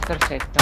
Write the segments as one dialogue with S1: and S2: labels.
S1: Perfecto.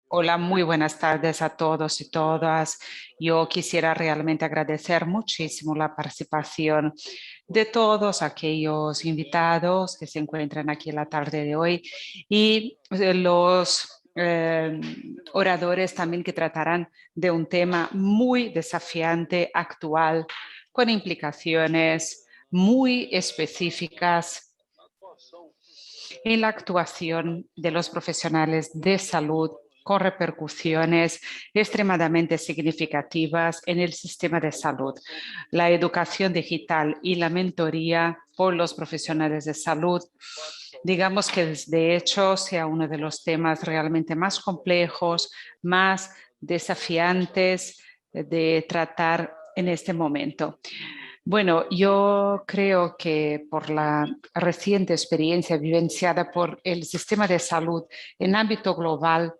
S1: Hola, muy buenas tardes a todos y todas. Yo quisiera realmente agradecer muchísimo la participación de todos aquellos invitados que se encuentran aquí en la tarde de hoy y los oradores también que tratarán de un tema muy desafiante, actual, con implicaciones muy específicas en la actuación de los profesionales de salud con repercusiones extremadamente significativas en el sistema de salud. La educación digital y la mentoría por los profesionales de salud, digamos que de hecho sea uno de los temas realmente más complejos, más desafiantes de tratar en este momento. Bueno, yo creo que por la reciente experiencia vivenciada por el sistema de salud en ámbito global,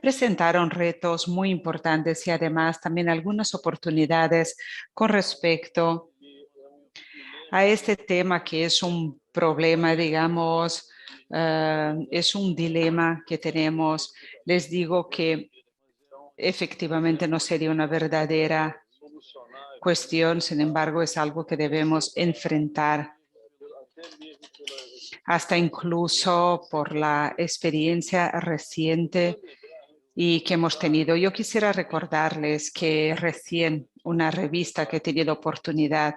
S1: presentaron retos muy importantes y además también algunas oportunidades con respecto a este tema que es un problema, digamos, es un dilema que tenemos. Les digo que efectivamente no sería una verdadera cuestión, sin embargo, es algo que debemos enfrentar hasta incluso por la experiencia reciente y que hemos tenido. Yo quisiera recordarles que recién una revista que he tenido oportunidad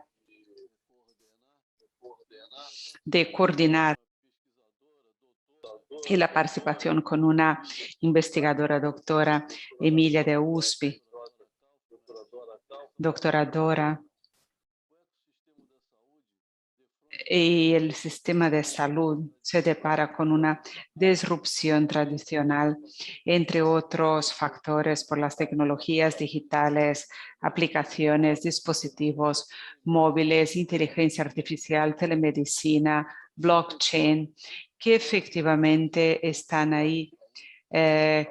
S1: de coordinar y la participación con una investigadora doctora, Emilia de USP, doctora Dora, y el sistema de salud se depara con una disrupción tradicional, entre otros factores por las tecnologías digitales, aplicaciones, dispositivos móviles, inteligencia artificial, telemedicina, blockchain, que efectivamente están ahí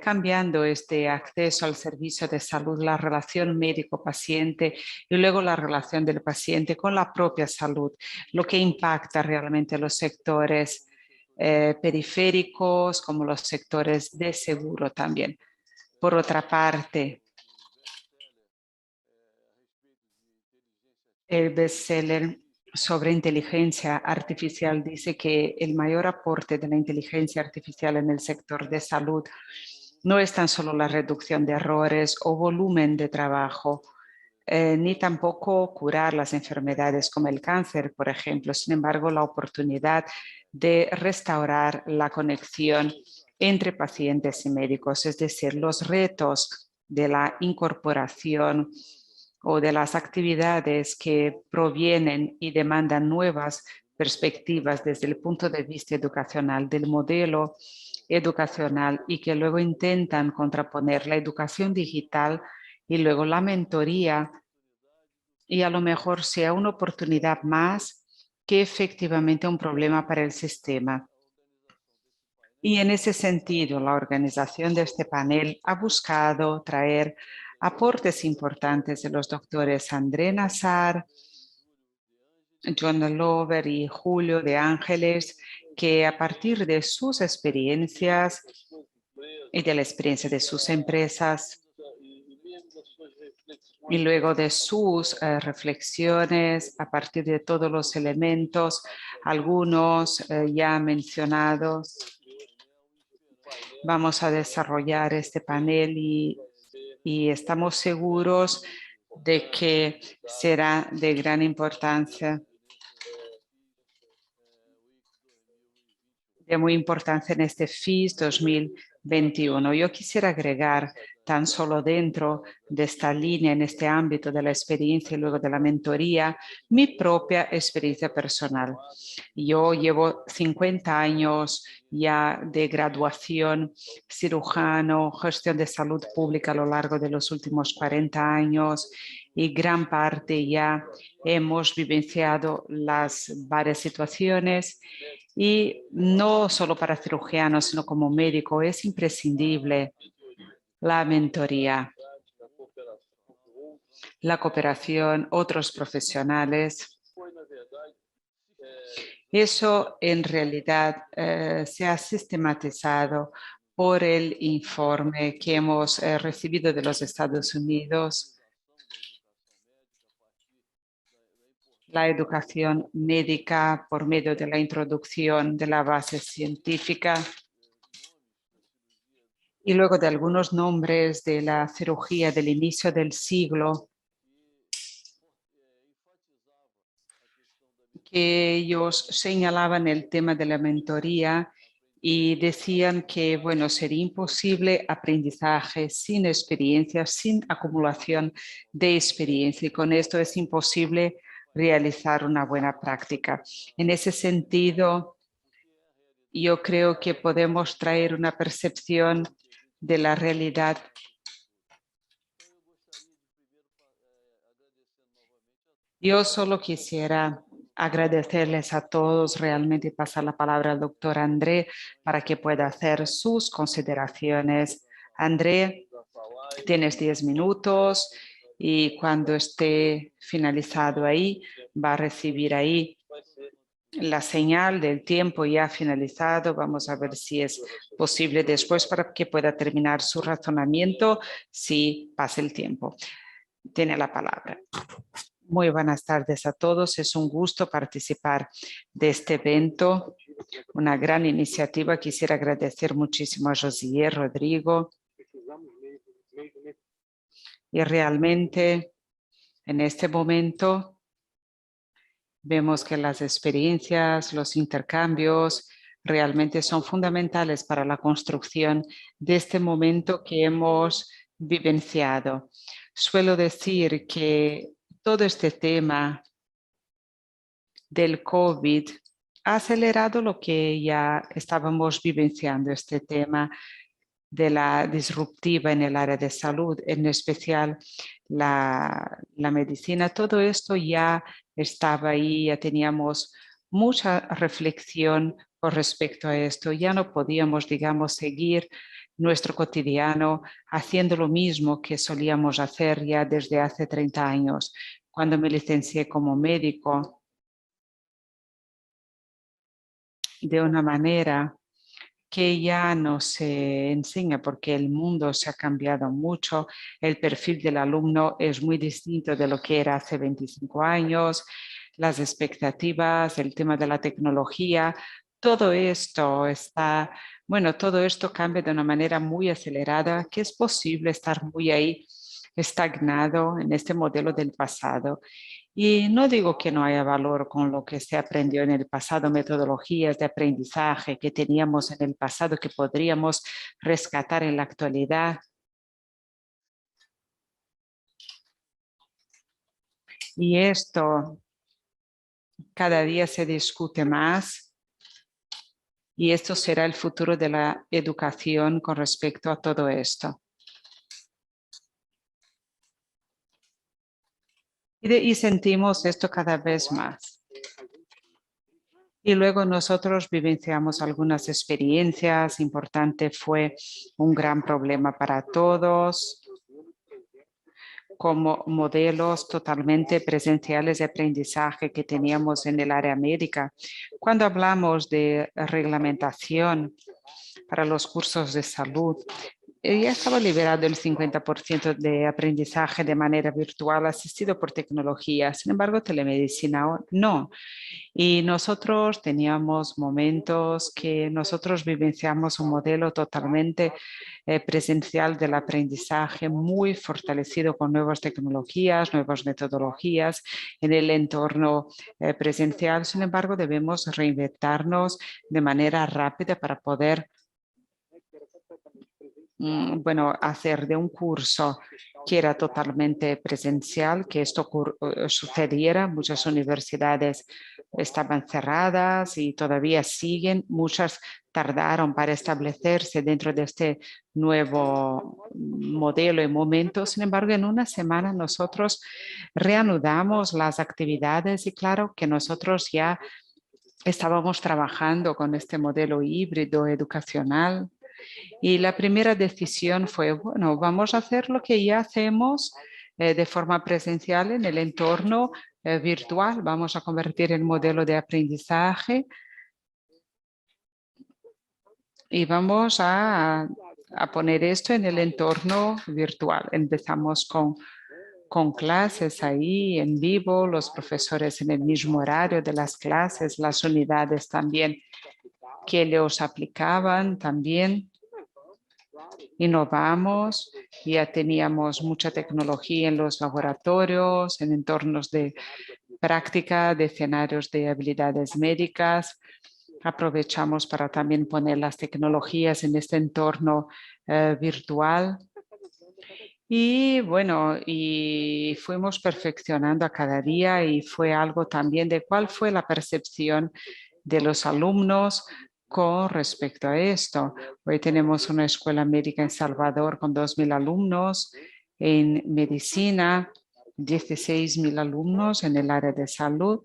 S1: cambiando este acceso al servicio de salud, la relación médico-paciente y luego la relación del paciente con la propia salud, lo que impacta realmente los sectores periféricos como los sectores de seguro también. Por otra parte, el bestseller sobre inteligencia artificial dice que el mayor aporte de la inteligencia artificial en el sector de salud no es tan solo la reducción de errores o volumen de trabajo, ni tampoco curar las enfermedades como el cáncer, por ejemplo. Sin embargo, la oportunidad de restaurar la conexión entre pacientes y médicos, es decir, los retos de la incorporación o de las actividades que provienen y demandan nuevas perspectivas desde el punto de vista educacional del modelo educacional y que luego intentan contraponer la educación digital y luego la mentoría y a lo mejor sea una oportunidad más que efectivamente un problema para el sistema. Y en ese sentido, la organización de este panel ha buscado traer aportes importantes de los doctores André Nassar, John Lover y Julio de Ángeles, que a partir de sus experiencias y de la experiencia de sus empresas y luego de sus reflexiones a partir de todos los elementos, algunos ya mencionados, vamos a desarrollar este panel y estamos seguros de que será de gran importancia de muy importancia en este FIS 2021. Yo quisiera agregar tan solo dentro de esta línea, en este ámbito de la experiencia y luego de la mentoría, mi propia experiencia personal. Yo llevo 50 años ya de graduación cirujano, gestión de salud pública a lo largo de los últimos 40 años y gran parte ya hemos vivenciado las varias situaciones. Y no solo para cirujanos, sino como médico, es imprescindible la mentoría, la cooperación, otros profesionales. Eso en realidad se ha sistematizado por el informe que hemos recibido de los Estados Unidos. La educación médica por medio de la introducción de la base científica y luego de algunos nombres de la cirugía del inicio del siglo que ellos señalaban el tema de la mentoría y decían que, bueno, sería imposible aprendizaje sin experiencia, sin acumulación de experiencia y con esto es imposible realizar una buena práctica. En ese sentido, yo creo que podemos traer una percepción de la realidad. Yo solo quisiera agradecerles a todos realmente y pasar la palabra al doctor André para que pueda hacer sus consideraciones. André, tienes 10 minutos y cuando esté finalizado ahí, va a recibir ahí la señal del tiempo ya finalizado. Vamos a ver si es posible después para que pueda terminar su razonamiento si pasa el tiempo. Tiene la palabra. Muy buenas tardes a todos. Es un gusto participar de este evento, una gran iniciativa. Quisiera agradecer muchísimo a Josier, Rodrigo. Y realmente en este momento vemos que las experiencias, los intercambios realmente son fundamentales para la construcción de este momento que hemos vivenciado. Suelo decir que todo este tema del COVID ha acelerado lo que ya estábamos vivenciando, este tema de la disruptiva en el área de salud, en especial la medicina. Todo esto ya estaba ahí, ya teníamos mucha reflexión con respecto a esto. Ya no podíamos, digamos, seguir nuestro cotidiano haciendo lo mismo que solíamos hacer ya desde hace 30 años. Cuando me licencié como médico, de una manera que ya no se enseña porque el mundo se ha cambiado mucho, el perfil del alumno es muy distinto de lo que era hace 25 años, las expectativas, el tema de la tecnología, todo esto está, bueno, todo esto cambia de una manera muy acelerada que es posible estar muy ahí estagnado en este modelo del pasado. Y no digo que no haya valor con lo que se aprendió en el pasado, metodologías de aprendizaje que teníamos en el pasado que podríamos rescatar en la actualidad. Y esto cada día se discute más y esto será el futuro de la educación con respecto a todo esto. Y sentimos esto cada vez más. Y luego nosotros vivenciamos algunas experiencias. Importante fue un gran problema para todos, como modelos totalmente presenciales de aprendizaje que teníamos en el área médica. Cuando hablamos de reglamentación para los cursos de salud, ya estaba liberado el 50% de aprendizaje de manera virtual asistido por tecnología. Sin embargo, telemedicina no. Y nosotros teníamos momentos que nosotros vivenciamos un modelo totalmente presencial del aprendizaje muy fortalecido con nuevas tecnologías, nuevas metodologías en el entorno presencial. Sin embargo, debemos reinventarnos de manera rápida para poder hacer de un curso que era totalmente presencial, que esto sucediera. Muchas universidades estaban cerradas y todavía siguen. Muchas tardaron para establecerse dentro de este nuevo modelo y momento. Sin embargo, en una semana nosotros reanudamos las actividades y claro que nosotros ya estábamos trabajando con este modelo híbrido educacional. Y la primera decisión fue, bueno, vamos a hacer lo que ya hacemos de forma presencial en el entorno virtual. Vamos a convertir el modelo de aprendizaje y vamos a poner esto en el entorno virtual. Empezamos con clases ahí en vivo, los profesores en el mismo horario de las clases, las unidades también que los aplicaban también. Innovamos, ya teníamos mucha tecnología en los laboratorios, en entornos de práctica, de escenarios de habilidades médicas. Aprovechamos para también poner las tecnologías en este entorno virtual. Y bueno, y fuimos perfeccionando a cada día y fue algo también de cuál fue la percepción de los alumnos con respecto a esto. Hoy tenemos una escuela médica en Salvador con 2.000 alumnos, en medicina 16.000 alumnos en el área de salud.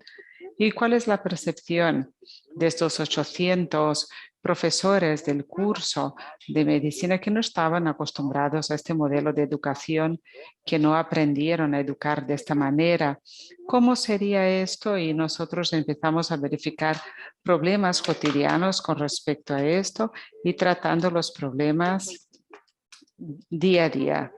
S1: ¿Y cuál es la percepción de estos 800 profesores del curso de medicina que no estaban acostumbrados a este modelo de educación, que no aprendieron a educar de esta manera? ¿Cómo sería esto? Y nosotros empezamos a verificar problemas cotidianos con respecto a esto y tratando los problemas día a día.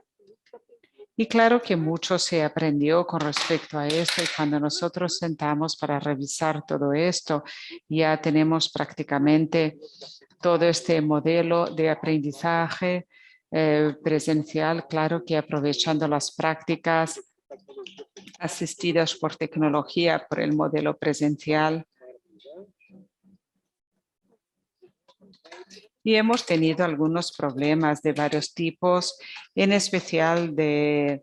S1: Y claro que mucho se aprendió con respecto a esto y cuando nosotros sentamos para revisar todo esto, ya tenemos prácticamente todo este modelo de aprendizaje presencial, claro que aprovechando las prácticas asistidas por tecnología, por el modelo presencial. Y hemos tenido algunos problemas de varios tipos, en especial de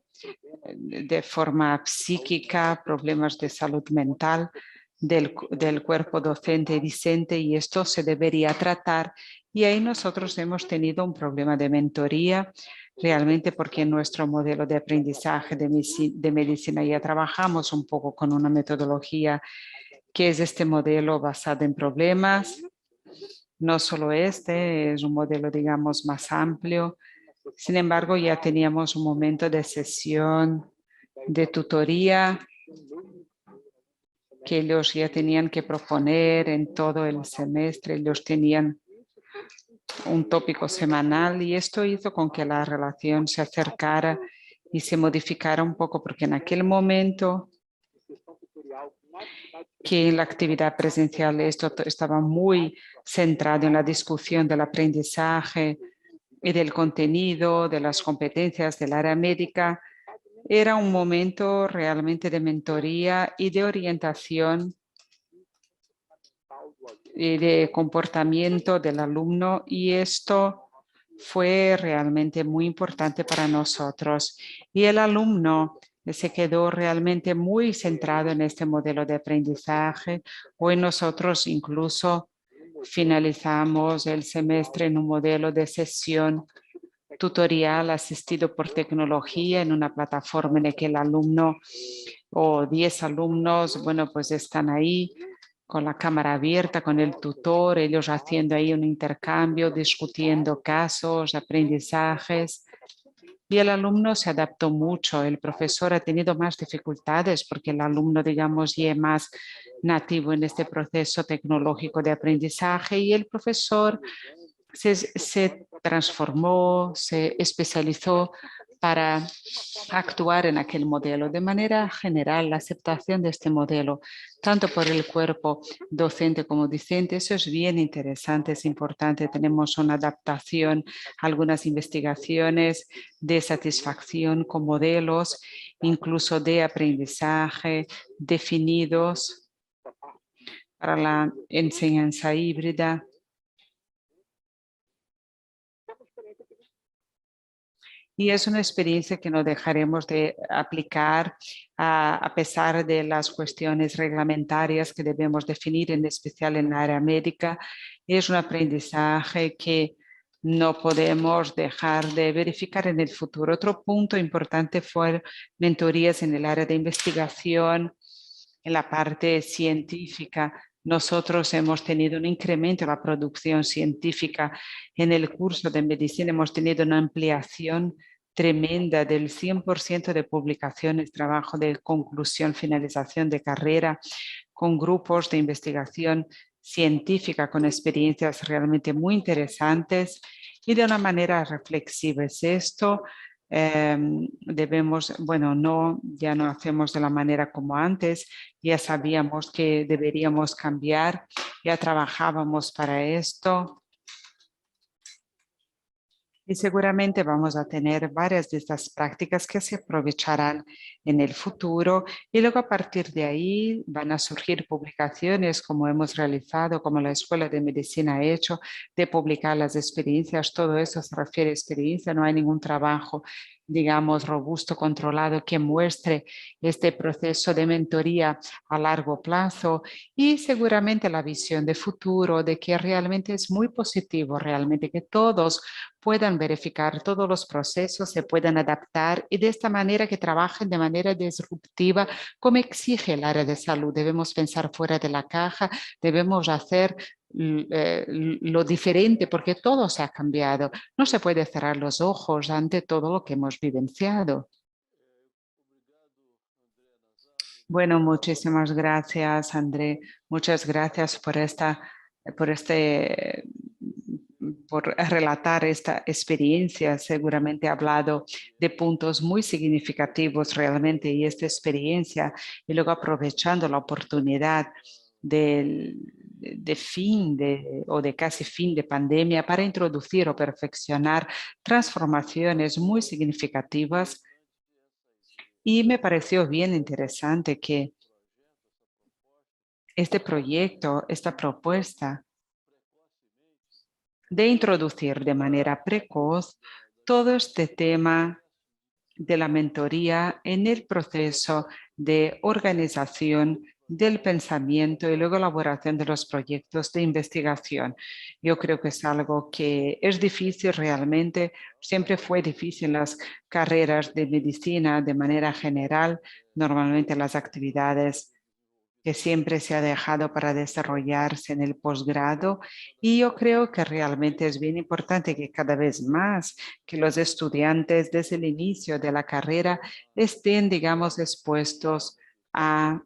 S1: forma psíquica, problemas de salud mental del cuerpo docente y discente, y esto se debería tratar. Y ahí nosotros hemos tenido un problema de mentoría, realmente porque en nuestro modelo de aprendizaje de medicina ya trabajamos un poco con una metodología que es este modelo basado en problemas. No solo este, es un modelo, digamos, más amplio. Sin embargo, ya teníamos un momento de sesión de tutoría que ellos ya tenían que proponer en todo el semestre. Ellos tenían un tópico semanal y esto hizo con que la relación se acercara y se modificara un poco, porque en aquel momento que en la actividad presencial esto estaba muy centrado en la discusión del aprendizaje y del contenido, de las competencias del área médica, era un momento realmente de mentoría y de orientación y de comportamiento del alumno, y esto fue realmente muy importante para nosotros. Y el alumno se quedó realmente muy centrado en este modelo de aprendizaje. Hoy nosotros incluso finalizamos el semestre en un modelo de sesión tutorial asistido por tecnología en una plataforma en la que el alumno o 10 alumnos, bueno, pues están ahí con la cámara abierta, con el tutor, ellos haciendo ahí un intercambio, discutiendo casos, aprendizajes. Y el alumno se adaptó mucho. El profesor ha tenido más dificultades porque el alumno, digamos, ya es más nativo en este proceso tecnológico de aprendizaje y el profesor se transformó, se especializó para actuar en aquel modelo. De manera general, la aceptación de este modelo, tanto por el cuerpo docente como discente, eso es bien interesante, es importante. Tenemos una adaptación, algunas investigaciones de satisfacción con modelos, incluso de aprendizaje definidos para la enseñanza híbrida. Y es una experiencia que no dejaremos de aplicar a pesar de las cuestiones reglamentarias que debemos definir, en especial en la área médica. Es un aprendizaje que no podemos dejar de verificar en el futuro. Otro punto importante fue mentorías en el área de investigación, en la parte científica. Nosotros hemos tenido un incremento en la producción científica. En el curso de medicina hemos tenido una ampliación tremenda del 100% de publicaciones, trabajo de conclusión, finalización de carrera, con grupos de investigación científica, con experiencias realmente muy interesantes y de una manera reflexiva. Es esto. Debemos, bueno, ya no hacemos de la manera como antes, ya sabíamos que deberíamos cambiar, ya trabajábamos para esto. Y seguramente vamos a tener varias de estas prácticas que se aprovecharán en el futuro y luego a partir de ahí van a surgir publicaciones como hemos realizado, como la Escuela de Medicina ha hecho, de publicar las experiencias. Todo eso se refiere a experiencia, no hay ningún trabajo, digamos, robusto, controlado que muestre este proceso de mentoría a largo plazo y seguramente la visión de futuro de que realmente es muy positivo, realmente que todos puedan verificar todos los procesos, se puedan adaptar y de esta manera que trabajen de manera disruptiva como exige el área de salud. Debemos pensar fuera de la caja, debemos hacer lo diferente porque todo se ha cambiado. No se puede cerrar los ojos ante todo lo que hemos vivenciado. Bueno, muchísimas gracias, André. Muchas gracias por este, por relatar esta experiencia. Seguramente ha hablado de puntos muy significativos realmente y esta experiencia y luego aprovechando la oportunidad de fin o de casi fin de pandemia para introducir o perfeccionar transformaciones muy significativas. Y me pareció bien interesante que este proyecto, esta propuesta de introducir de manera precoz todo este tema de la mentoría en el proceso de organización del pensamiento y luego elaboración de los proyectos de investigación. Yo creo que es algo que es difícil realmente, siempre fue difícil en las carreras de medicina de manera general, normalmente las actividades que siempre se ha dejado para desarrollarse en el posgrado y yo creo que realmente es bien importante que cada vez más que los estudiantes desde el inicio de la carrera estén, digamos, expuestos a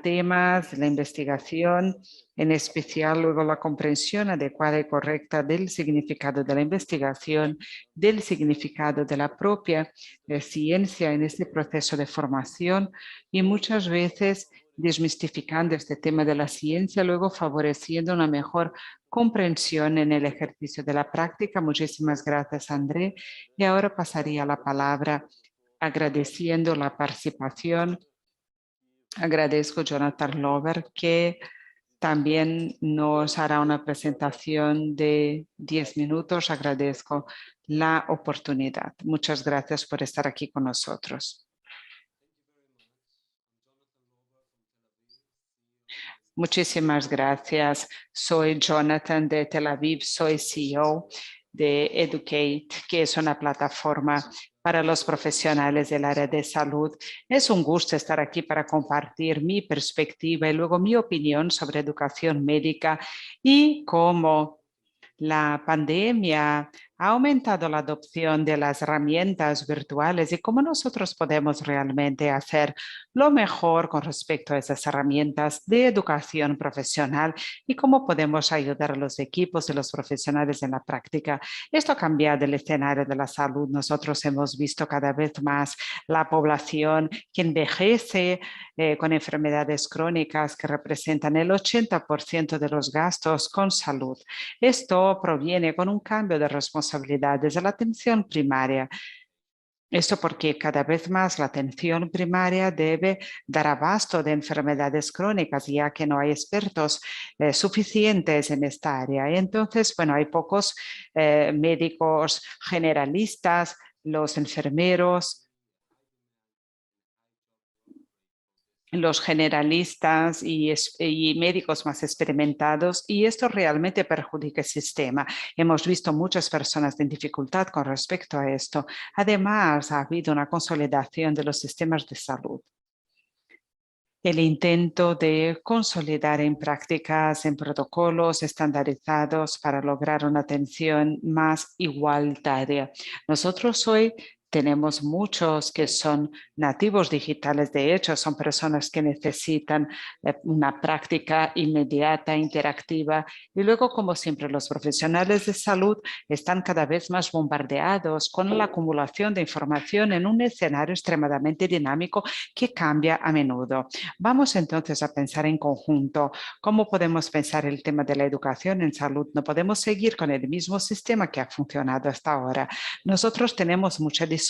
S1: temas de la investigación, en especial luego la comprensión adecuada y correcta del significado de la investigación, del significado de la propia ciencia en este proceso de formación y muchas veces desmistificando este tema de la ciencia, luego favoreciendo una mejor comprensión en el ejercicio de la práctica. Muchísimas gracias, André. Y ahora pasaría la palabra agradeciendo la participación. Agradezco a Jonathan Lover, que también nos hará una presentación de 10 minutos. Agradezco la oportunidad. Muchas gracias por estar aquí con nosotros. Muchísimas gracias. Soy Jonathan de Tel Aviv, soy CEO de Educate, que es una plataforma para los profesionales del área de salud. Es un gusto estar aquí para compartir mi perspectiva y luego mi opinión sobre educación médica y cómo la pandemia ha aumentado la adopción de las herramientas virtuales y cómo nosotros podemos realmente hacer lo mejor con respecto a esas herramientas de educación profesional y cómo podemos ayudar a los equipos y los profesionales en la práctica. Esto ha cambiado el escenario de la salud. Nosotros hemos visto cada vez más la población que envejece con enfermedades crónicas que representan el 80% de los gastos con salud. Esto proviene con un cambio de responsabilidades de la atención primaria. Esto porque cada vez más la atención primaria debe dar abasto de enfermedades crónicas, ya que no hay expertos suficientes en esta área. Y entonces, bueno, hay pocos médicos generalistas, los enfermeros, los generalistas y médicos más experimentados, y esto realmente perjudica el sistema. Hemos visto muchas personas en dificultad con respecto a esto. Además, ha habido una consolidación de los sistemas de salud. El intento de consolidar en prácticas, en protocolos estandarizados para lograr una atención más igualitaria. Nosotros hoy tenemos muchos que son nativos digitales, de hecho, son personas que necesitan una práctica inmediata, interactiva. Y luego, como siempre, los profesionales de salud están cada vez más bombardeados con la acumulación de información en un escenario extremadamente dinámico que cambia a menudo. Vamos entonces a pensar en conjunto cómo podemos pensar el tema de la educación en salud. No podemos seguir con el mismo sistema que ha funcionado hasta ahora. Nosotros tenemos mucha disonancia.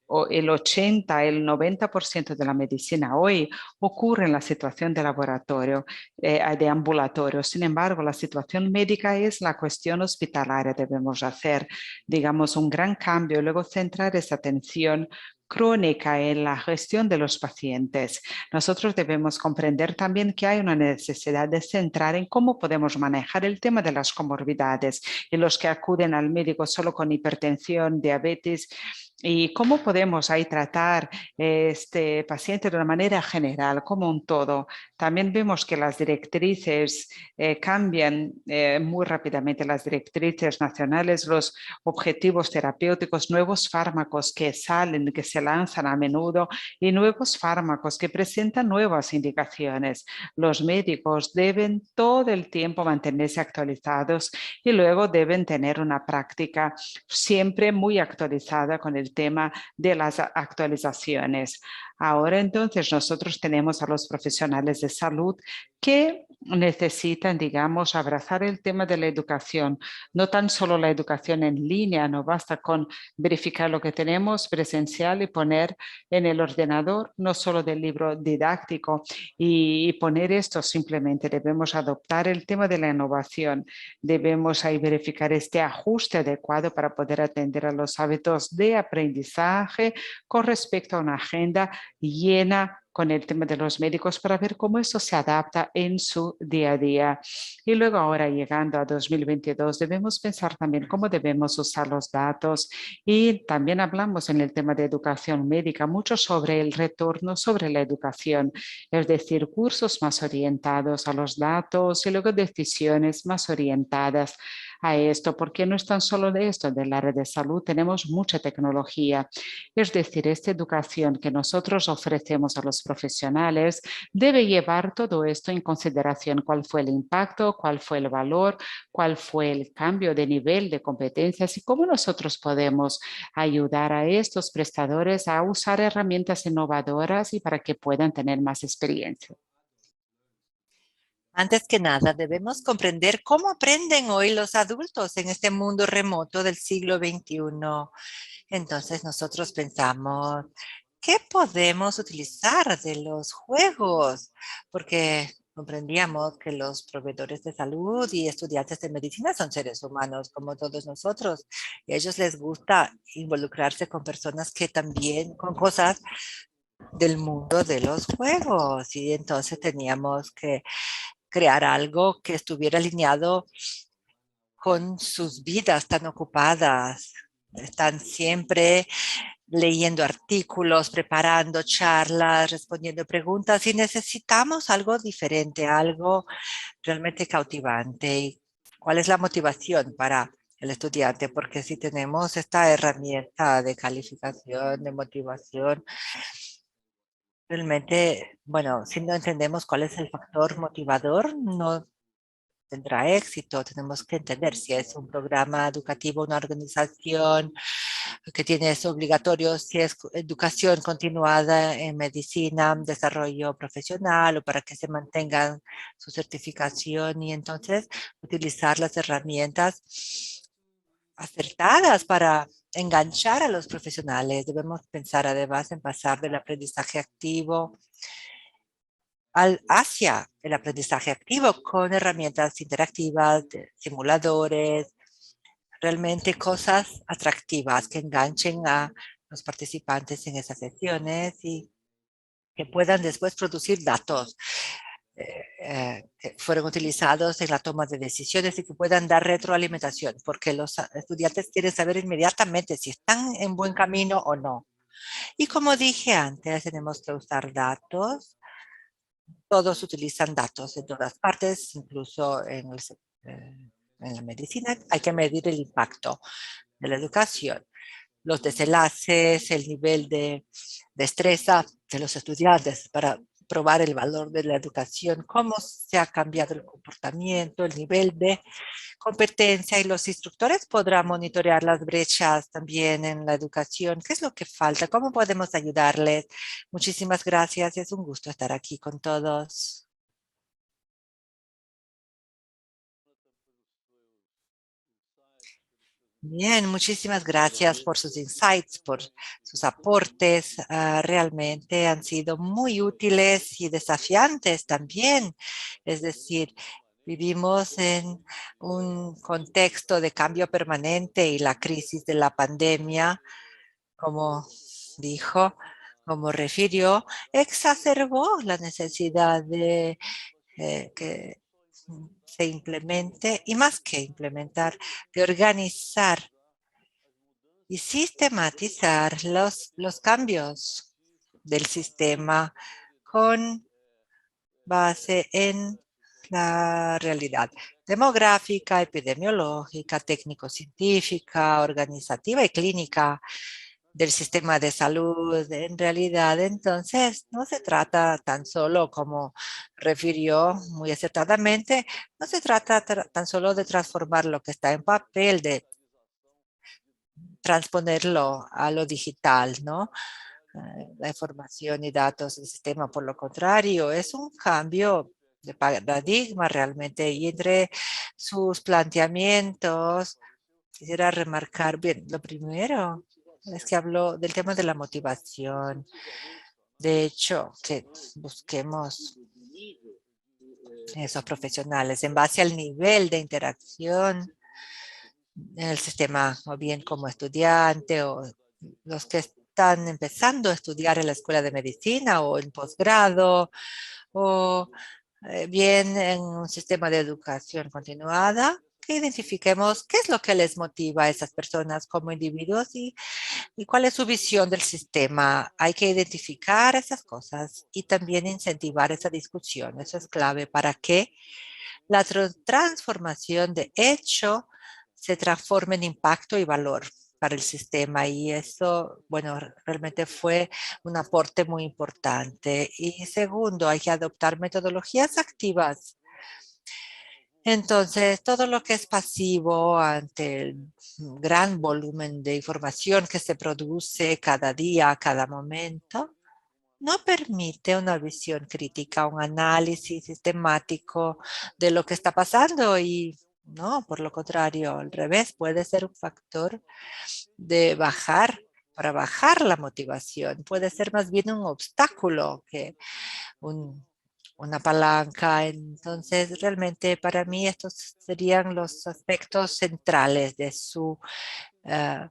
S1: O el 80, el 90% de la medicina hoy ocurre en la situación de laboratorio, de ambulatorio. Sin embargo, la situación médica es la cuestión hospitalaria. Debemos hacer, digamos, un gran cambio y luego centrar esa atención crónica en la gestión de los pacientes. Nosotros debemos comprender también que hay una necesidad de centrar en cómo podemos manejar el tema de las comorbidades y los que acuden al médico solo con hipertensión, diabetes, y cómo podemos ahí tratar este paciente de una manera general, como un todo. También vemos que las directrices cambian muy rápidamente, las directrices nacionales, los objetivos terapéuticos, nuevos fármacos que salen, que se lanzan a menudo y nuevos fármacos que presentan nuevas indicaciones. Los médicos deben todo el tiempo mantenerse actualizados y luego deben tener una práctica siempre muy actualizada con el tema de las actualizaciones. Ahora entonces nosotros tenemos a los profesionales de salud que necesitan, digamos, abrazar el tema de la educación, no tan solo la educación en línea, no basta con verificar lo que tenemos presencial y poner en el ordenador, no solo del libro didáctico y poner esto, simplemente debemos adoptar el tema de la innovación, debemos ahí verificar este ajuste adecuado para poder atender a los hábitos de aprendizaje con respecto a una agenda llena con el tema de los médicos para ver cómo eso se adapta en su día a día. Y luego ahora llegando a 2022 debemos pensar también cómo debemos usar los datos y también hablamos en el tema de educación médica mucho sobre el retorno sobre la educación, es decir, cursos más orientados a los datos y luego decisiones más orientadas a esto, porque no es tan solo de esto, del área de salud, tenemos mucha tecnología. Es decir, esta educación que nosotros ofrecemos a los profesionales debe llevar todo esto en consideración, cuál fue el impacto, cuál fue el valor, cuál fue el cambio de nivel de competencias y cómo nosotros podemos ayudar a estos prestadores a usar herramientas innovadoras y para que puedan tener más experiencia.
S2: Antes que nada, debemos comprender cómo aprenden hoy los adultos en este mundo remoto del siglo XXI. Entonces nosotros pensamos, ¿qué podemos utilizar de los juegos? Porque comprendíamos que los proveedores de salud y estudiantes de medicina son seres humanos como todos nosotros. Y a ellos les gusta involucrarse con personas que también, con cosas del mundo de los juegos. Y entonces teníamos que crear algo que estuviera alineado con sus vidas tan ocupadas están siempre leyendo artículos, preparando charlas, respondiendo preguntas y necesitamos algo diferente, algo realmente cautivante. ¿Y cuál es la motivación para el estudiante? Porque si tenemos esta herramienta de calificación, de motivación, realmente, bueno, si no entendemos cuál es el factor motivador, no tendrá éxito. Tenemos que entender si es un programa educativo, una organización que tiene eso obligatorio, si es educación continuada en medicina, desarrollo profesional o para que se mantengan su certificación y entonces utilizar las herramientas acertadas para enganchar a los profesionales. Debemos pensar además en pasar del aprendizaje activo hacia el aprendizaje activo con herramientas interactivas, simuladores, realmente cosas atractivas que enganchen a los participantes en esas sesiones y que puedan después producir datos que fueron utilizados en la toma de decisiones y que puedan dar retroalimentación, porque los estudiantes quieren saber inmediatamente si están en buen camino o no. Y como dije antes, tenemos que usar datos. Todos utilizan datos en todas partes, incluso en la medicina. Hay que medir el impacto de la educación, los desenlaces, el nivel de destreza de los estudiantes para probar el valor de la educación, cómo se ha cambiado el comportamiento, el nivel de competencia y los instructores podrán monitorear las brechas también en la educación. ¿Qué es lo que falta? ¿Cómo podemos ayudarles? Muchísimas gracias y es un gusto estar aquí con todos. Bien, muchísimas gracias por sus insights, por sus aportes. Realmente han sido muy útiles y desafiantes también. Es decir, vivimos en un contexto de cambio permanente y la crisis de la pandemia, como dijo, como refirió, exacerbó la necesidad de que se implemente y más que implementar, de organizar y sistematizar los cambios del sistema con base en la realidad demográfica, epidemiológica, técnico-científica, organizativa y clínica del sistema de salud. En realidad, entonces, no se trata tan solo, como refirió muy acertadamente, no se trata tan solo de transformar lo que está en papel, de transponerlo a lo digital, ¿no? La información y datos del sistema, por lo contrario, es un cambio de paradigma realmente. Y entre sus planteamientos, quisiera remarcar, bien, lo primero es que habló del tema de la motivación. De hecho, que busquemos esos profesionales en base al nivel de interacción en el sistema, o bien como estudiante o los que están empezando a estudiar en la escuela de medicina o en posgrado o bien en un sistema de educación continuada, que identifiquemos qué es lo que les motiva a esas personas como individuos y cuál es su visión del sistema. Hay que identificar esas cosas y también incentivar esa discusión. Eso es clave para que la transformación de hecho se transforme en impacto y valor para el sistema y eso, bueno, realmente fue un aporte muy importante. Y segundo, hay que adoptar metodologías activas. Entonces, todo lo que es pasivo ante el gran volumen de información que se produce cada día, cada momento, no permite una visión crítica, un análisis sistemático de lo que está pasando y no, por lo contrario, al revés, puede ser un factor de para bajar la motivación. Puede ser más bien un obstáculo que un- una palanca. Entonces, realmente para mí estos serían los aspectos centrales de su eh,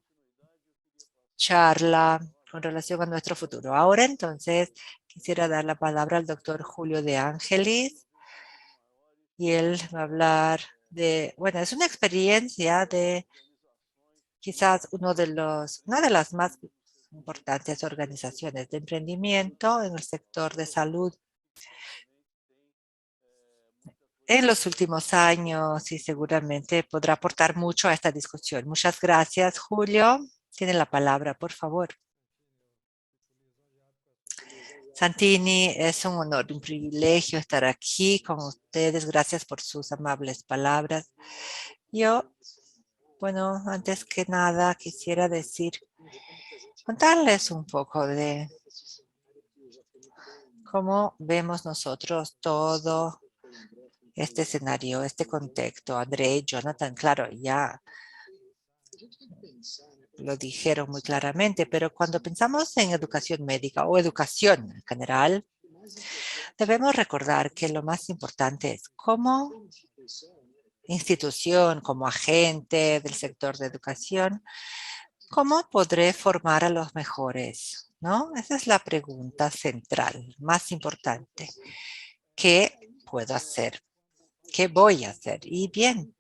S2: charla con relación a nuestro futuro. Ahora entonces quisiera dar la palabra al doctor Julio de Ángelis y él va a hablar de, bueno, es una experiencia de quizás una de las más importantes organizaciones de emprendimiento en el sector de salud en los últimos años y seguramente podrá aportar mucho a esta discusión. Muchas gracias, Julio. Tiene la palabra, por favor. Santini, es un honor, un privilegio estar aquí con ustedes. Gracias por sus amables palabras. Yo, bueno, antes que nada quisiera contarles un poco de cómo vemos nosotros todo este escenario, este contexto. André y Jonathan, claro, ya lo dijeron muy claramente, pero cuando pensamos en educación médica o educación en general, debemos recordar que lo más importante es cómo institución, como agente del sector de educación, ¿cómo podré formar a los mejores? ¿No? Esa es la pregunta central, más importante. ¿Qué puedo hacer? ¿Qué voy a hacer? Y bien,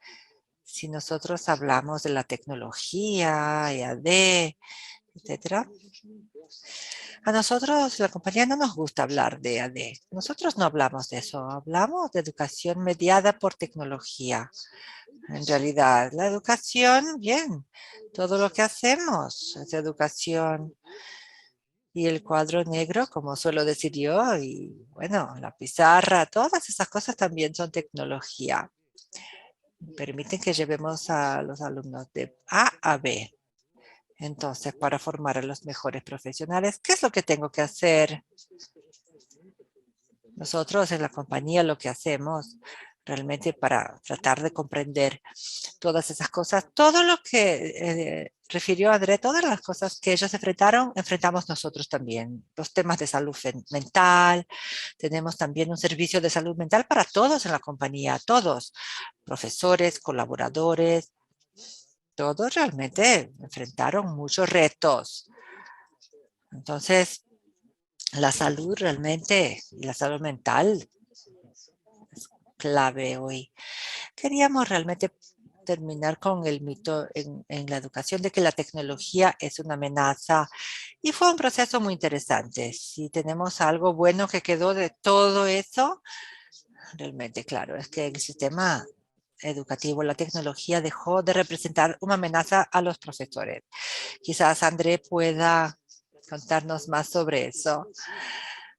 S2: si nosotros hablamos de la tecnología, EAD, etcétera, a nosotros, la compañía, no nos gusta hablar de EAD. Nosotros no hablamos de eso, hablamos de educación mediada por tecnología. En realidad, la educación, bien, todo lo que hacemos es educación. Y el cuadro negro, como suelo decir yo, y bueno, la pizarra, todas esas cosas también son tecnología. Permiten que llevemos a los alumnos de A a B. Entonces, para formar a los mejores profesionales, ¿qué es lo que tengo que hacer? Nosotros en la compañía lo que hacemos realmente para tratar de comprender todas esas cosas, todo lo que refirió André, todas las cosas que ellos enfrentaron, enfrentamos nosotros también. Los temas de salud mental, tenemos también un servicio de salud mental para todos en la compañía, todos, profesores, colaboradores, todos realmente enfrentaron muchos retos. Entonces, la salud realmente, y la salud mental es clave hoy. Queríamos realmente terminar con el mito en la educación de que la tecnología es una amenaza y fue un proceso muy interesante. Si tenemos algo bueno que quedó de todo eso, realmente claro, es que el sistema educativo, la tecnología dejó de representar una amenaza a los profesores. Quizás André pueda contarnos más sobre eso,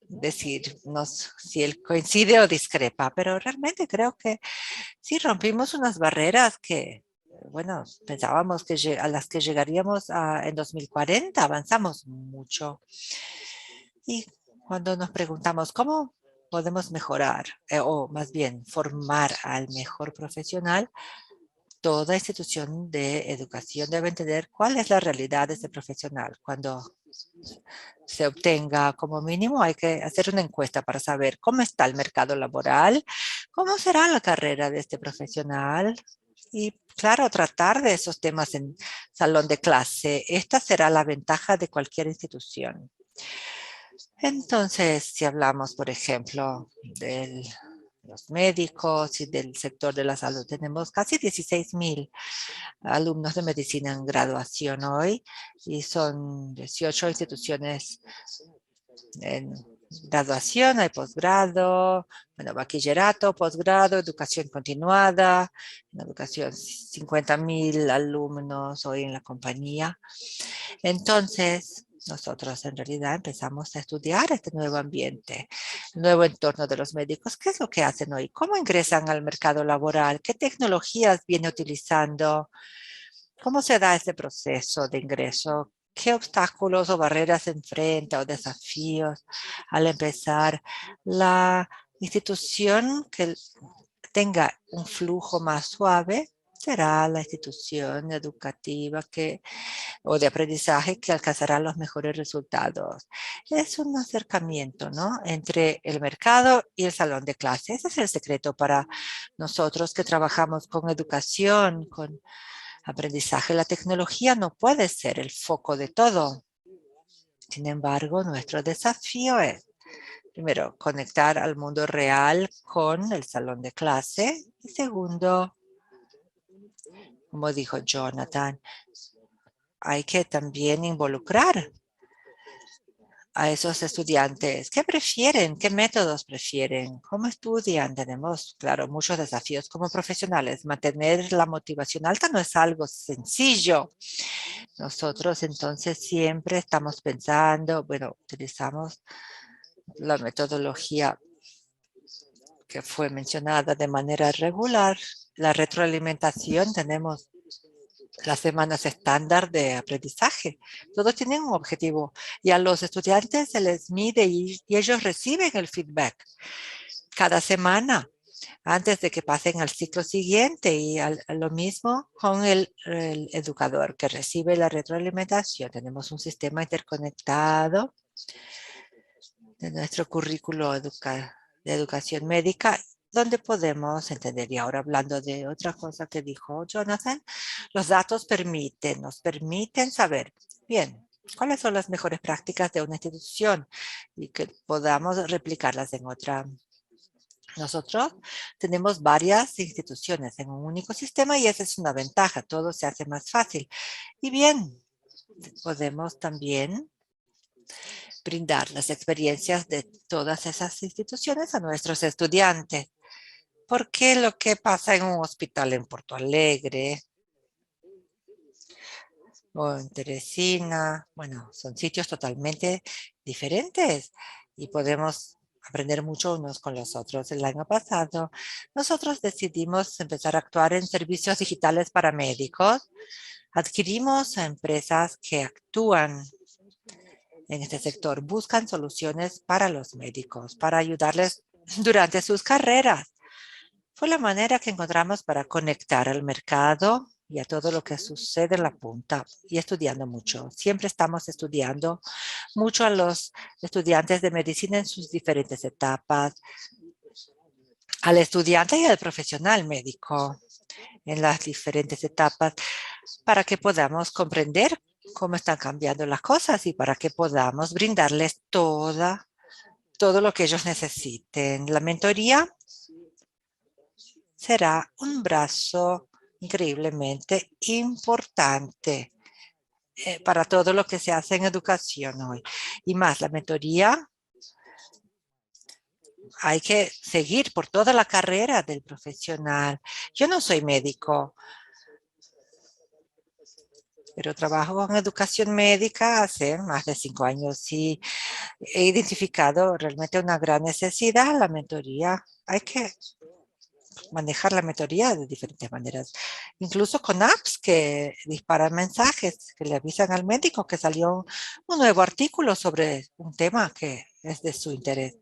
S2: decirnos si él coincide o discrepa, pero realmente creo que sí rompimos unas barreras que, bueno, pensábamos que a las que llegaríamos en 2040, avanzamos mucho. Y cuando nos preguntamos cómo podemos mejorar, o más bien formar al mejor profesional, toda institución de educación debe entender cuál es la realidad de ese profesional. Cuando se obtenga como mínimo, hay que hacer una encuesta para saber cómo está el mercado laboral, cómo será la carrera de este profesional y, claro, tratar de esos temas en salón de clase. Esta será la ventaja de cualquier institución. Entonces, si hablamos, por ejemplo, de los médicos y del sector de la salud, tenemos casi 16,000 alumnos de medicina en graduación hoy y son 18 instituciones en graduación, hay posgrado, bueno, bachillerato, posgrado, educación continuada, en educación 50,000 alumnos hoy en la compañía. Entonces, nosotros en realidad empezamos a estudiar este nuevo ambiente, el nuevo entorno de los médicos. ¿Qué es lo que hacen hoy? ¿Cómo ingresan al mercado laboral? ¿Qué tecnologías viene utilizando? ¿Cómo se da este proceso de ingreso? ¿Qué obstáculos o barreras enfrenta o desafíos al empezar? La institución que tenga un flujo más suave será la institución educativa o de aprendizaje que alcanzará los mejores resultados. Es un acercamiento, ¿no?, entre el mercado y el salón de clase. Ese es el secreto para nosotros que trabajamos con educación, con aprendizaje. La tecnología no puede ser el foco de todo. Sin embargo, nuestro desafío es, primero, conectar al mundo real con el salón de clase. Y segundo, como dijo Jonathan, hay que también involucrar a esos estudiantes. ¿Qué prefieren? ¿Qué métodos prefieren? ¿Cómo estudian? Tenemos, claro, muchos desafíos como profesionales. Mantener la motivación alta no es algo sencillo. Nosotros entonces siempre estamos pensando, bueno, utilizamos la metodología que fue mencionada de manera regular. La retroalimentación, tenemos las semanas estándar de aprendizaje. Todos tienen un objetivo y a los estudiantes se les mide y ellos reciben el feedback cada semana antes de que pasen al ciclo siguiente y lo mismo con el educador que recibe la retroalimentación. Tenemos un sistema interconectado de nuestro currículo de educación médica donde podemos entender. Y ahora hablando de otra cosa que dijo Jonathan, los datos nos permiten saber, bien, cuáles son las mejores prácticas de una institución y que podamos replicarlas en otra. Nosotros tenemos varias instituciones en un único sistema y esa es una ventaja, todo se hace más fácil. Y bien, podemos también brindar las experiencias de todas esas instituciones a nuestros estudiantes. Porque lo que pasa en un hospital en Porto Alegre o en Teresina, bueno, son sitios totalmente diferentes y podemos aprender mucho unos con los otros. El año pasado, nosotros decidimos empezar a actuar en servicios digitales para médicos. Adquirimos a empresas que actúan en este sector, buscan soluciones para los médicos, para ayudarles durante sus carreras. Fue la manera que encontramos para conectar al mercado y a todo lo que sucede en la punta y estudiando mucho. Siempre estamos estudiando mucho a los estudiantes de medicina en sus diferentes etapas, al estudiante y al profesional médico en las diferentes etapas para que podamos comprender cómo están cambiando las cosas y para que podamos brindarles todo lo que ellos necesiten. La mentoría será un brazo increíblemente importante para todo lo que se hace en educación hoy. Y más, la mentoría hay que seguir por toda la carrera del profesional. Yo no soy médico, pero trabajo en educación médica hace más de 5 años y he identificado realmente una gran necesidad. La mentoría, hay que manejar la mentoría de diferentes maneras, incluso con apps que disparan mensajes, que le avisan al médico que salió un nuevo artículo sobre un tema que es de su interés.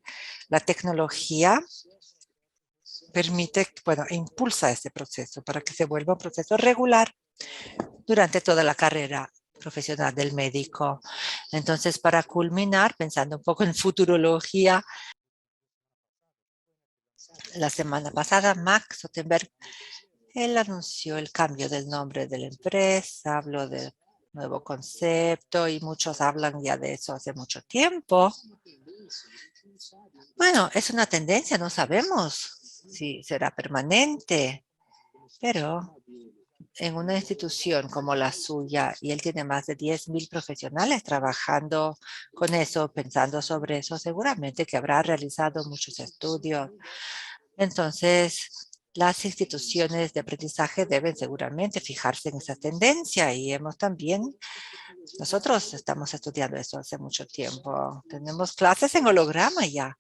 S2: La tecnología permite, bueno, impulsa este proceso para que se vuelva un proceso regular durante toda la carrera profesional del médico. Entonces, para culminar, pensando un poco en futurología, la semana pasada, Max Zuckerberg, él anunció el cambio del nombre de la empresa, habló de nuevo concepto y muchos hablan ya de eso hace mucho tiempo. Bueno, es una tendencia, no sabemos si será permanente, pero en una institución como la suya, y él tiene más de 10,000 profesionales trabajando con eso, pensando sobre eso, seguramente que habrá realizado muchos estudios. Entonces, las instituciones de aprendizaje deben seguramente fijarse en esa tendencia y nosotros estamos estudiando eso hace mucho tiempo. Tenemos clases en holograma ya.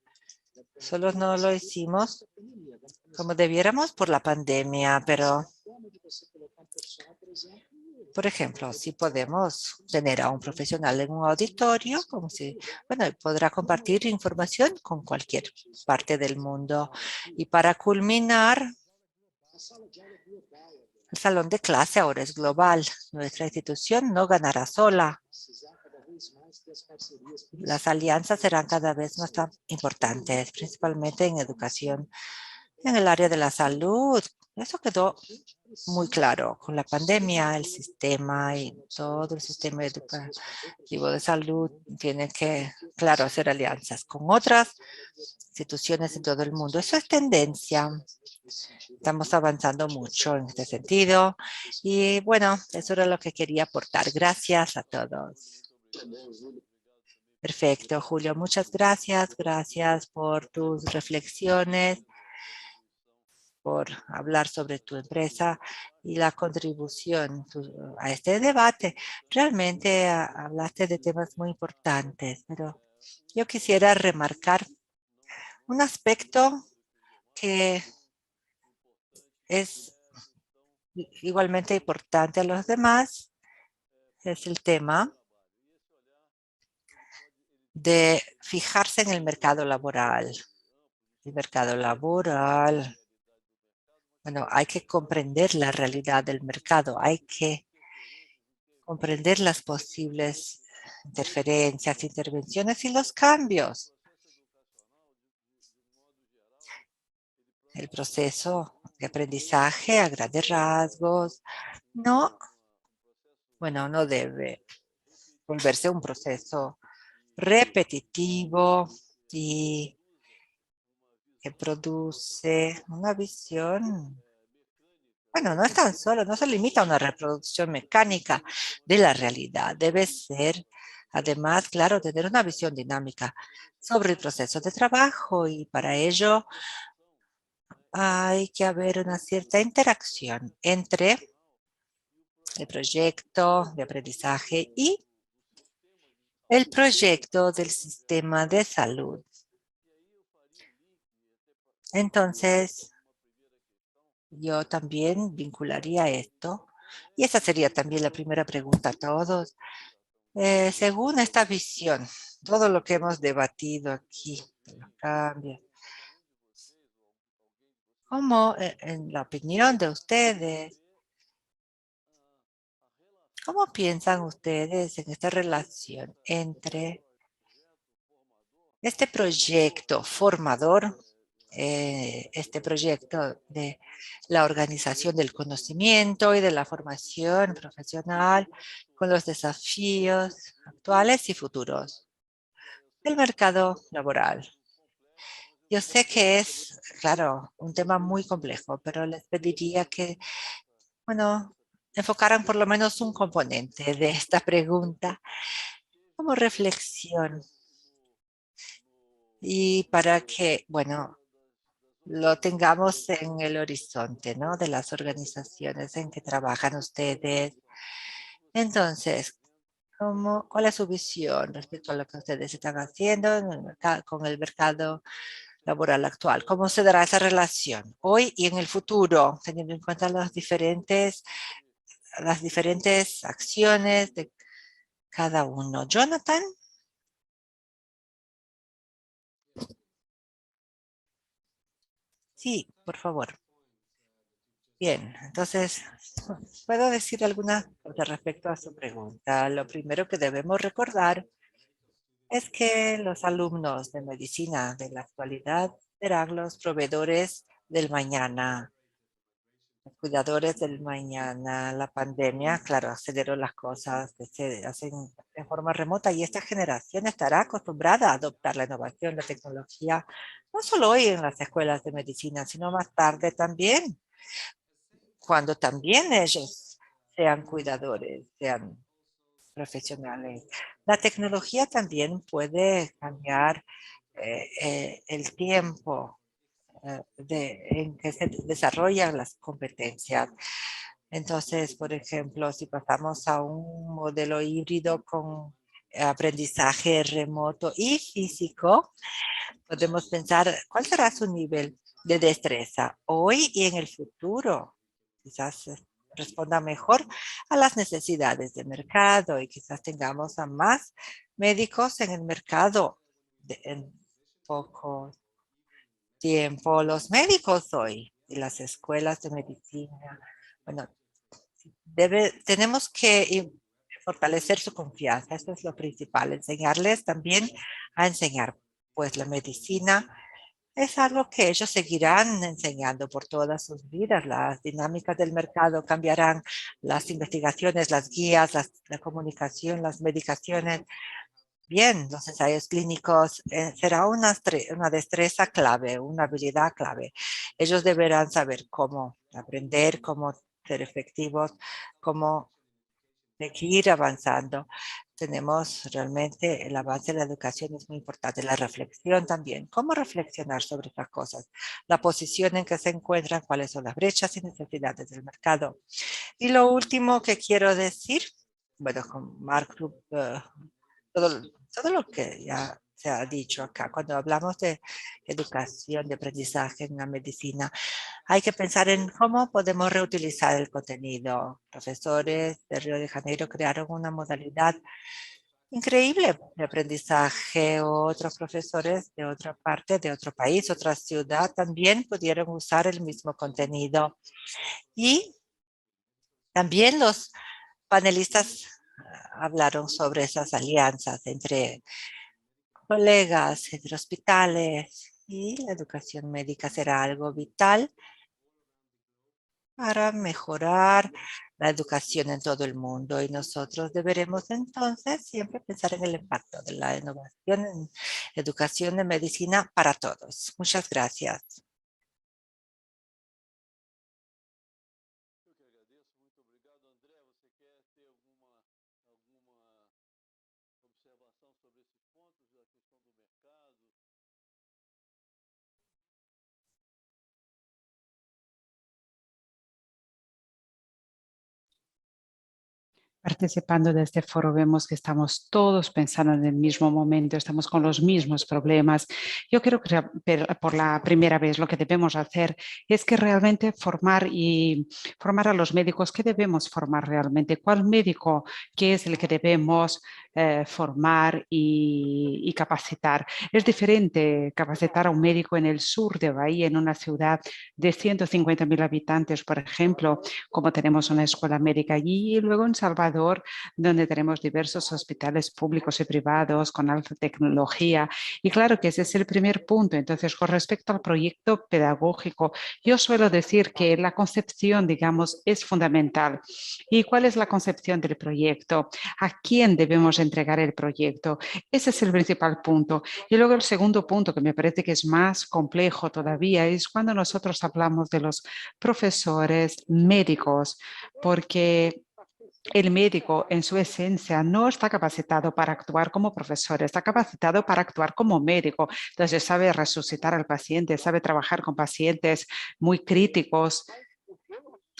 S2: Solo no lo hicimos como debiéramos por la pandemia, pero por ejemplo, si podemos tener a un profesional en un auditorio, bueno, podrá compartir información con cualquier parte del mundo. Y para culminar, el salón de clase ahora es global. Nuestra institución no ganará sola. Las alianzas serán cada vez más importantes, principalmente en educación, en el área de la salud. Eso quedó muy claro con la pandemia, el sistema y todo el sistema educativo de salud tiene que, claro, hacer alianzas con otras instituciones en todo el mundo. Eso es tendencia. Estamos avanzando mucho en este sentido. Y bueno, eso era lo que quería aportar. Gracias a todos. Perfecto, Julio. Muchas gracias. Gracias por tus reflexiones, por hablar sobre tu empresa y la contribución a este debate. Realmente hablaste de temas muy importantes, pero yo quisiera remarcar un aspecto que es igualmente importante a los demás, es el tema de fijarse en el mercado laboral. El mercado laboral, bueno, hay que comprender la realidad del mercado, hay que comprender las posibles interferencias, intervenciones y los cambios. El proceso de aprendizaje a grandes rasgos no debe volverse un proceso repetitivo y que produce una visión. Bueno, no es tan solo, no se limita a una reproducción mecánica de la realidad. Debe ser, además, claro, tener una visión dinámica sobre el proceso de trabajo y para ello hay que haber una cierta interacción entre el proyecto de aprendizaje y el proyecto del sistema de salud. Entonces, yo también vincularía esto, y esa sería también la primera pregunta a todos. Según esta visión, todo lo que hemos debatido aquí, los cambios, ¿cómo, en la opinión de ustedes, cómo piensan ustedes en esta relación entre este proyecto formador, este proyecto de la organización del conocimiento y de la formación profesional con los desafíos actuales y futuros del mercado laboral? Yo sé que es, claro, un tema muy complejo, pero les pediría que, bueno, enfocaran por lo menos un componente de esta pregunta como reflexión y para que, bueno, lo tengamos en el horizonte, ¿no? De las organizaciones en que trabajan ustedes. Entonces, ¿cuál es su visión respecto a lo que ustedes están haciendo en el con el mercado laboral actual? ¿Cómo se dará esa relación hoy y en el futuro, teniendo en cuenta las diferentes acciones de cada uno? Jonathan. Sí, por favor. Bien, entonces, puedo decir algunas cosas respecto a su pregunta. Lo primero que debemos recordar es que los alumnos de medicina de la actualidad serán los proveedores del mañana, los cuidadores del mañana. La pandemia, claro, aceleró las cosas que se hacen de forma remota y esta generación estará acostumbrada a adoptar la innovación, la tecnología, no solo hoy en las escuelas de medicina, sino más tarde también, cuando también ellos sean cuidadores, sean profesionales. La tecnología también puede cambiar el tiempo en que se desarrollan las competencias. Entonces, por ejemplo, si pasamos a un modelo híbrido con aprendizaje remoto y físico, podemos pensar cuál será su nivel de destreza hoy y en el futuro. Quizás responda mejor a las necesidades de mercado y quizás tengamos a más médicos en el mercado en poco tiempo. Los médicos hoy y las escuelas de medicina, bueno, tenemos que fortalecer su confianza. Eso es lo principal, enseñarles también a enseñar, pues la medicina es algo que ellos seguirán enseñando por todas sus vidas. Las dinámicas del mercado cambiarán, las investigaciones, las guías, la comunicación, las medicaciones bien los ensayos clínicos será una destreza clave, una habilidad clave. Ellos deberán saber cómo aprender, cómo ser efectivos, cómo seguir avanzando. Tenemos realmente el avance de la educación es muy importante, la reflexión también. ¿Cómo reflexionar sobre estas cosas? La posición en que se encuentran, cuáles son las brechas y necesidades del mercado. Y lo último que quiero decir, bueno, con Mark, todo lo que ya se ha dicho acá, cuando hablamos de educación, de aprendizaje en la medicina, hay que pensar en cómo podemos reutilizar el contenido. Profesores de Río de Janeiro crearon una modalidad increíble de aprendizaje. Otros profesores de otra parte, de otro país, otra ciudad, también pudieron usar el mismo contenido. Y también los panelistas hablaron sobre esas alianzas entre colegas, entre hospitales, y la educación médica será algo vital para mejorar la educación en todo el mundo. Y nosotros deberemos entonces siempre pensar en el impacto de la innovación en educación de medicina para todos. Muchas gracias.
S1: Participando de este foro vemos que estamos todos pensando en el mismo momento, estamos con los mismos problemas. Yo creo que por la primera vez lo que debemos hacer es que realmente formar a los médicos. ¿Qué debemos formar realmente? ¿Cuál médico qué es el que debemos formar y capacitar? Es diferente capacitar a un médico en el sur de Bahía, en una ciudad de 150.000 habitantes, por ejemplo, como tenemos una escuela médica allí, y luego en Salvador, donde tenemos diversos hospitales públicos y privados con alta tecnología. Y claro que ese es el primer punto. Entonces, con respecto al proyecto pedagógico, yo suelo decir que la concepción, digamos, es fundamental. ¿Y cuál es la concepción del proyecto? ¿A quién debemos entregar el proyecto? Ese es el principal punto. Y luego el segundo punto, que me parece que es más complejo todavía, es cuando nosotros hablamos de los profesores médicos, porque el médico en su esencia no está capacitado para actuar como profesor, está capacitado para actuar como médico. Entonces sabe resucitar al paciente, sabe trabajar con pacientes muy críticos.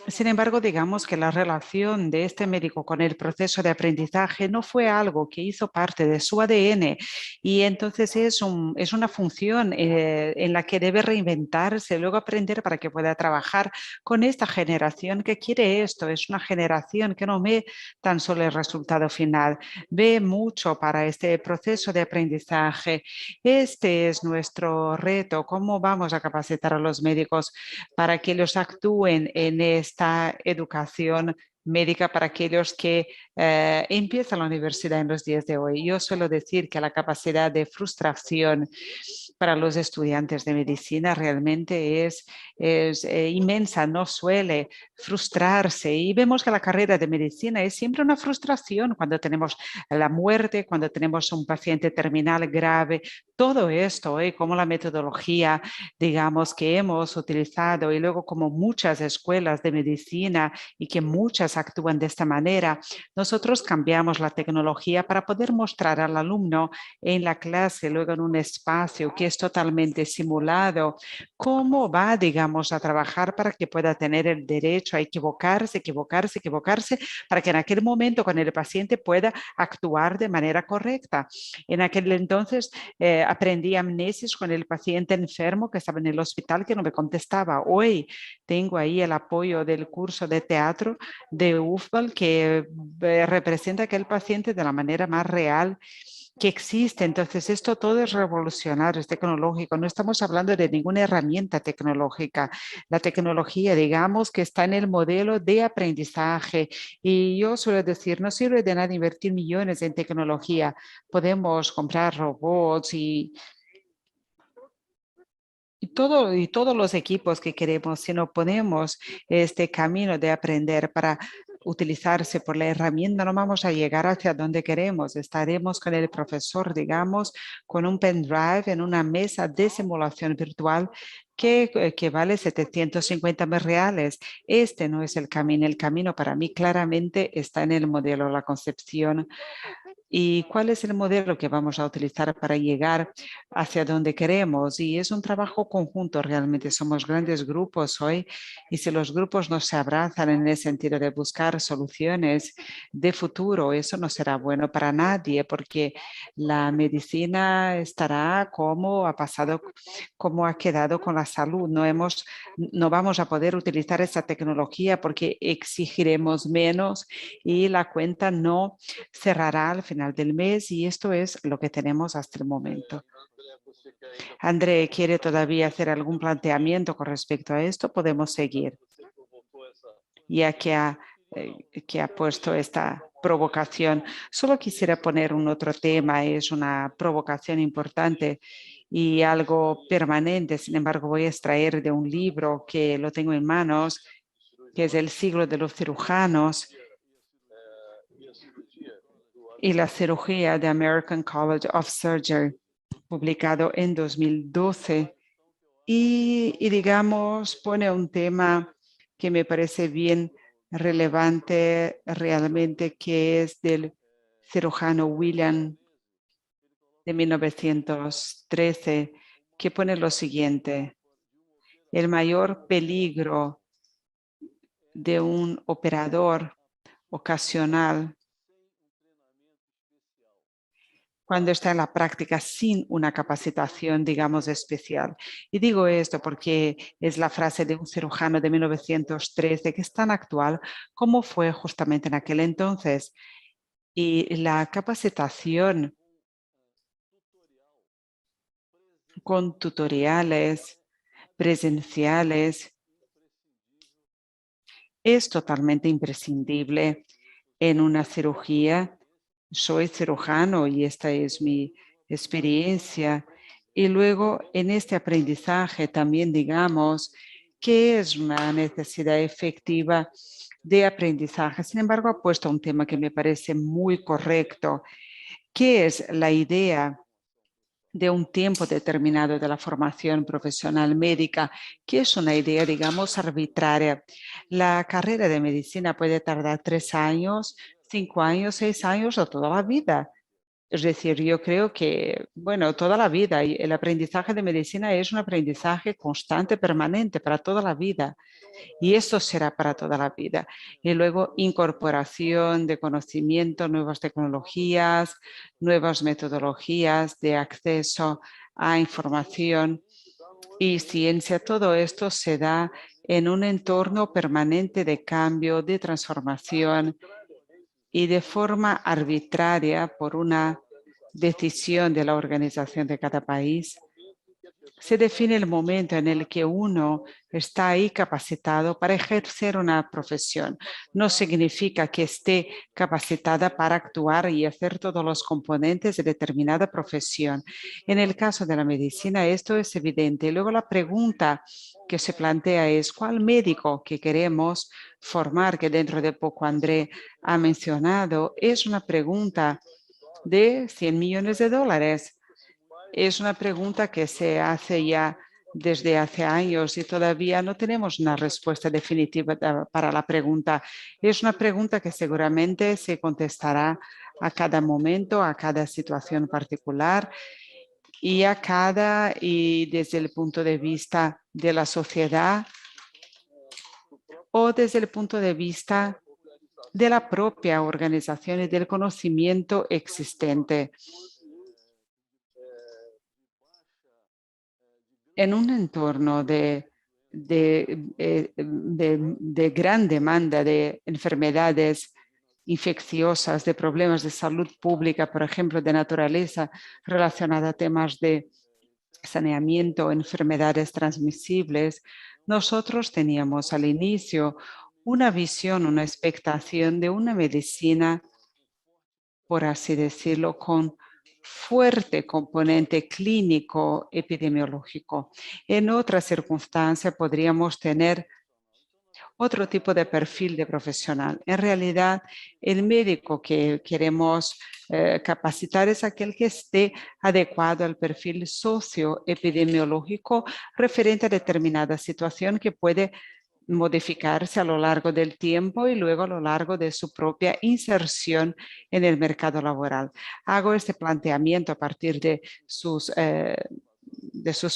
S1: Sin embargo, digamos que la relación de este médico con el proceso de aprendizaje no fue algo que hizo parte de su ADN, y entonces es una función en la que debe reinventarse, luego aprender para que pueda trabajar con esta generación que quiere esto. Es una generación que no ve tan solo el resultado final, ve mucho para este proceso de aprendizaje. Este es nuestro reto: cómo vamos a capacitar a los médicos para que ellos actúen en esta educación médica para aquellos que empiezan la universidad en los días de hoy. Yo suelo decir que la capacidad de frustración para los estudiantes de medicina realmente es inmensa, no suele frustrarse, y vemos que la carrera de medicina es siempre una frustración cuando tenemos la muerte, cuando tenemos un paciente terminal grave. Todo esto, como la metodología, digamos, que hemos utilizado, y luego como muchas escuelas de medicina y que muchas actúan de esta manera, nosotros cambiamos la tecnología para poder mostrar al alumno en la clase, luego en un espacio que es totalmente simulado, cómo va, digamos, a trabajar para que pueda tener el derecho a equivocarse, equivocarse, equivocarse, para que en aquel momento con el paciente pueda actuar de manera correcta. En aquel entonces aprendí amnesis con el paciente enfermo que estaba en el hospital, que no me contestaba. Hoy tengo ahí el apoyo del curso de teatro de UFBAL, que representa a aquel paciente de la manera más real que existe. Entonces, esto todo es revolucionario, es tecnológico. No estamos hablando de ninguna herramienta tecnológica. La tecnología, digamos, que está en el modelo de aprendizaje. Y yo suelo decir, no sirve de nada invertir millones en tecnología. Podemos comprar robots y todos los equipos que queremos, si no ponemos este camino de aprender para utilizarse por la herramienta, no vamos a llegar hacia donde queremos. Estaremos con el profesor, digamos, con un pendrive en una mesa de simulación virtual que vale 750.000 reales. Este no es el camino. El camino para mí claramente está en el modelo, la concepción. ¿Y cuál es el modelo que vamos a utilizar para llegar hacia donde queremos? Y es un trabajo conjunto, realmente somos grandes grupos hoy, y si los grupos no se abrazan en el sentido de buscar soluciones de futuro, eso no será bueno para nadie, porque la medicina estará como ha pasado, como ha quedado con la salud. No vamos a poder utilizar esa tecnología porque exigiremos menos y la cuenta no cerrará al final del mes, y esto es lo que tenemos hasta el momento. André, ¿quiere todavía hacer algún planteamiento con respecto a esto? Podemos seguir, ya que ha puesto esta provocación. Solo quisiera poner un otro tema, es una provocación importante y algo permanente. Sin embargo, voy a extraer de un libro que lo tengo en manos, que es El siglo de los cirujanos y la cirugía de American College of Surgery, publicado en 2012. Y digamos, pone un tema que me parece bien relevante realmente, que es del cirujano William de 1913, que pone lo siguiente: el mayor peligro de un operador ocasional cuando está en la práctica sin una capacitación, digamos, especial. Y digo esto porque es la frase de un cirujano de 1913 que es tan actual como fue justamente en aquel entonces. Y la capacitación con tutoriales presenciales es totalmente imprescindible en una cirugía. Soy cirujano y esta es mi experiencia. Y luego en este aprendizaje también digamos que es una necesidad efectiva de aprendizaje. Sin embargo, ha puesto un tema que me parece muy correcto, que es la idea de un tiempo determinado de la formación profesional médica, que es una idea, digamos, arbitraria. La carrera de medicina puede tardar 3 años, 5 años, 6 años o toda la vida. Es decir, yo creo que, bueno, toda la vida, y el aprendizaje de medicina es un aprendizaje constante, permanente, para toda la vida. Y eso será para toda la vida. Y luego incorporación de conocimiento, nuevas tecnologías, nuevas metodologías de acceso a información y ciencia. Todo esto se da en un entorno permanente de cambio, de transformación, y de forma arbitraria por una decisión de la organización de cada país. Se define el momento en el que uno está ahí capacitado para ejercer una profesión. No significa que esté capacitada para actuar y hacer todos los componentes de determinada profesión. En el caso de la medicina esto es evidente. Luego la pregunta que se plantea es ¿cuál médico que queremos formar? Que dentro de poco André ha mencionado. Es una pregunta de 100 millones de dólares. Es una pregunta que se hace ya desde hace años y todavía no tenemos una respuesta definitiva para la pregunta. Es una pregunta que seguramente se contestará a cada momento, a cada situación particular y desde el punto de vista de la sociedad o desde el punto de vista de la propia organización y del conocimiento existente. En un entorno de gran demanda de enfermedades infecciosas, de problemas de salud pública, por ejemplo, de naturaleza relacionada a temas de saneamiento, enfermedades transmisibles, nosotros teníamos al inicio una visión, una expectación de una medicina, por así decirlo, con fuerte componente clínico epidemiológico. En otra circunstancia podríamos tener otro tipo de perfil de profesional. En realidad, el médico que queremos capacitar es aquel que esté adecuado al perfil socioepidemiológico referente a determinada situación que puede modificarse a lo largo del tiempo y luego a lo largo de su propia inserción en el mercado laboral. Hago este planteamiento a partir de sus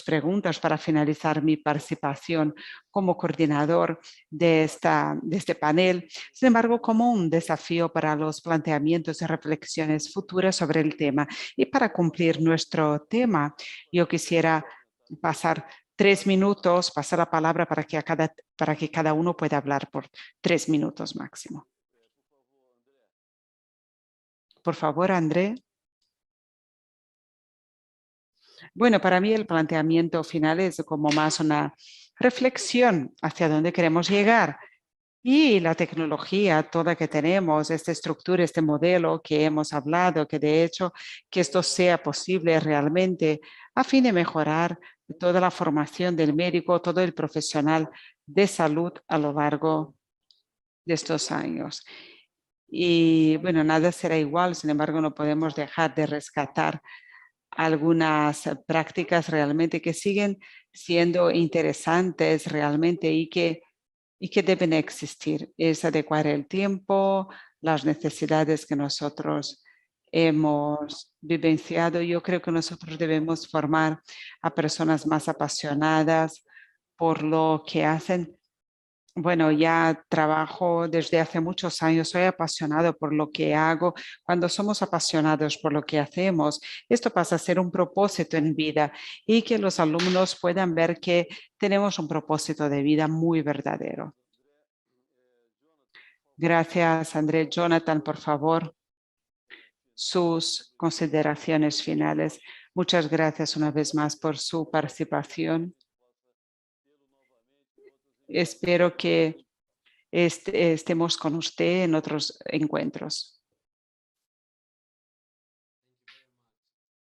S1: preguntas para finalizar mi participación como coordinador de este panel, sin embargo, como un desafío para los planteamientos y reflexiones futuras sobre el tema. Y para cumplir nuestro tema, yo quisiera pasar 3 minutos, pasar la palabra para que cada uno pueda hablar por 3 minutos máximo. Por favor, André. Bueno, para mí el planteamiento final es como más una reflexión hacia dónde queremos llegar. Y la tecnología toda que tenemos, esta estructura, este modelo que hemos hablado, que de hecho que esto sea posible realmente a fin de mejorar toda la formación del médico, todo el profesional de salud a lo largo de estos años. Y bueno, nada será igual, sin embargo, no podemos dejar de rescatar algunas prácticas realmente que siguen siendo interesantes realmente y que deben existir. Es adecuar el tiempo, las necesidades que nosotros hemos vivenciado. Yo creo que nosotros debemos formar a personas más apasionadas por lo que hacen. Bueno, ya trabajo desde hace muchos años, soy apasionado por lo que hago. Cuando somos apasionados por lo que hacemos, esto pasa a ser un propósito en vida y que los alumnos puedan ver que tenemos un propósito de vida muy verdadero. Gracias, André. Jonathan, por favor, sus consideraciones finales. Muchas gracias una vez más por su participación. Espero que estemos con usted en otros encuentros.